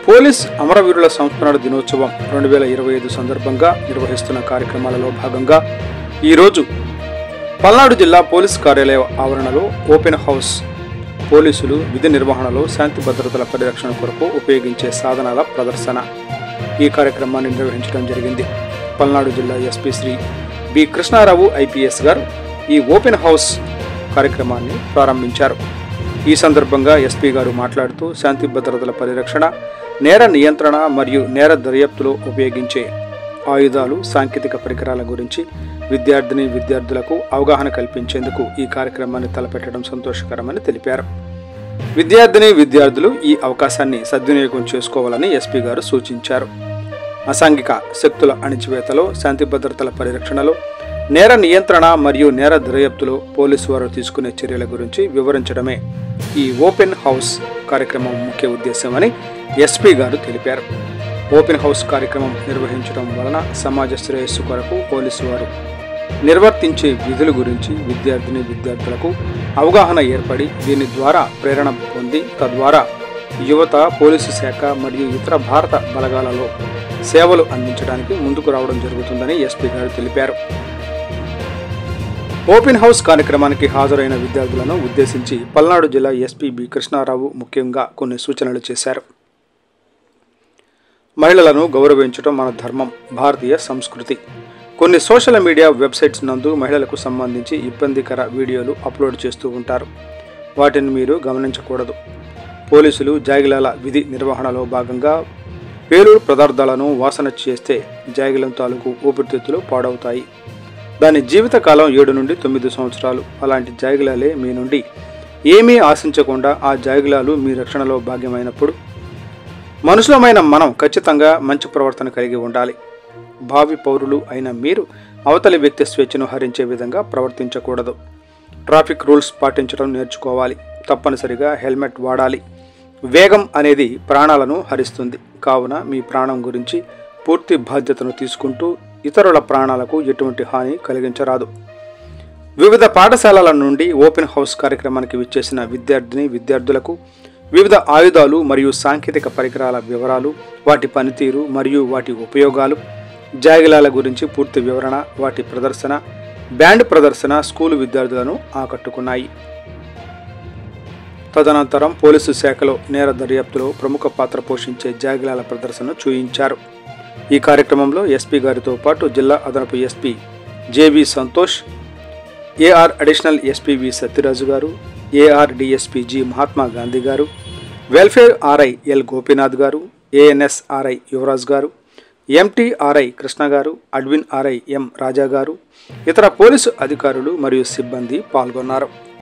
Police అమరవీరుల సంస్మరణ దినోత్సవం 2025 సందర్భంగా నిర్వహిస్తున్న కార్యక్రమాలలో భాగంగా ఈరోజు పల్నాడు జిల్లా పోలీస్ కార్యాలయ ఆవరణలో ఓపెన్ హౌస్ పోలీసులు విధి నిర్వహణలో శాంతి భద్రతల పరిరక్షణ కొరకు ఉపయోగించే సాధనాల ప్రదర్శన ఈ కార్యక్రమాన్ని నిర్వహించడం జరిగింది. పల్నాడు జిల్లా SP Shri B Krishna Rao IPS గారు ఈ ఓపెన్ హౌస్ కార్యక్రమాన్ని ప్రారంభించారు. ఈ సందర్భంగా ఎస్పీ గారు మాట్లాడుతూ శాంతి భద్రతల పరిరక్షణ, నేర నియంత్రణ మరియు నేర దర్యాప్తులో ఉపయోగించే ఆయుధాలు, సాంకేతిక పరికరాల గురించి విద్యార్థులకు అవగాహన కల్పించేందుకు ఈ కార్యక్రమాన్ని తలపెట్టడం సంతోషకరమని తెలిపారు. విద్యార్థులు ఈ అవకాశాన్ని సద్వినియోగం చేసుకోవాలని ఎస్పీ గారు సూచించారు. అసాంఘిక శక్తుల అణిచివేతలో, శాంతి భద్రతల పరిరక్షణలో, నేర నియంత్రణ మరియు నేర దర్యాప్తులో పోలీసు వారు తీసుకునే చర్యల గురించి వివరించడమే ఈ ఓపెన్ హౌస్ కార్యక్రమం ముఖ్య ఉద్దేశమని ఎస్పీ గారు తెలిపారు. ఓపెన్ హౌస్ కార్యక్రమం నిర్వహించడం వలన సమాజ శ్రేయస్సు కొరకు పోలీసు వారు నిర్వర్తించే విధుల గురించి విద్యార్థులకు అవగాహన ఏర్పడి దీని ద్వారా ప్రేరణ పొంది తద్వారా యువత పోలీసు శాఖ మరియు ఇతర భారత బలగాలలో సేవలు అందించడానికి ముందుకు రావడం జరుగుతుందని ఎస్పీ గారు తెలిపారు. ఓపెన్ హౌస్ కార్యక్రమానికి హాజరైన విద్యార్థులను ఉద్దేశించి పల్నాడు జిల్లా ఎస్పీ బి కృష్ణారావు ముఖ్యంగా కొన్ని సూచనలు చేశారు. మహిళలను గౌరవించడం మన ధర్మం, భారతీయ సంస్కృతి. కొన్ని సోషల్ మీడియా వెబ్సైట్స్ నందు మహిళలకు సంబంధించి ఇబ్బందికర వీడియోలు అప్లోడ్ చేస్తూ ఉంటారు. వాటిని మీరు గమనించకూడదు. పోలీసులు జాగిలాల విధి నిర్వహణలో భాగంగా పేలుడు పదార్థాలను వాసన చేస్తే జాగిలం తాలూకు ఊపిరితిత్తులు పాడవుతాయి. దాని జీవితకాలం 7 నుండి 9 సంవత్సరాలు. అలాంటి జాగిలాలే మీ నుండి ఏమీ ఆశించకుండా ఆ జాగిలాలు మీ రక్షణలో భాగ్యమైనప్పుడు మనుషులమైన మనం ఖచ్చితంగా మంచి ప్రవర్తన కలిగి ఉండాలి. భావి పౌరులు అయిన మీరు అవతలి వ్యక్తి స్వేచ్ఛను హరించే విధంగా ప్రవర్తించకూడదు. ట్రాఫిక్ రూల్స్ పాటించడం నేర్చుకోవాలి. తప్పనిసరిగా హెల్మెట్ వాడాలి. వేగం అనేది ప్రాణాలను హరిస్తుంది. కావున మీ ప్రాణం గురించి పూర్తి బాధ్యతను తీసుకుంటూ ఇతరుల ప్రాణాలకు ఎటువంటి హాని కలిగించరాదు. వివిధ పాఠశాలల నుండి ఓపెన్ హౌస్ కార్యక్రమానికి విచ్చేసిన విద్యార్థులకు వివిధ ఆయుధాలు మరియు సాంకేతిక పరికరాల వివరాలు, వాటి పనితీరు మరియు వాటి ఉపయోగాలు, జాగిలాల గురించి పూర్తి వివరణ, వాటి ప్రదర్శన, బ్యాండ్ ప్రదర్శన స్కూలు విద్యార్థులను ఆకట్టుకున్నాయి. తదనంతరం పోలీసు శాఖలో నేర దర్యాప్తులో ప్రముఖ పాత్ర పోషించే జాగిలాల ప్రదర్శన చూయించారు. ఈ కార్యక్రమంలో ఎస్పీ గారితో పాటు జిల్లా అదనపు SP JV Santosh, AR additional SP V Satyaraju garu, AR DSP G Mahatma Gandhi garu, welfare RI L Gopinath గారు, ఏఎన్ఎస్ ఆర్ఐ యువరాజ్ గారు, ఎంటీ ఆర్ఐ కృష్ణ గారు, అడ్మిన్ ఆర్ఐ ఎం రాజా గారు, ఇతర పోలీసు అధికారులు మరియు సిబ్బంది పాల్గొన్నారు.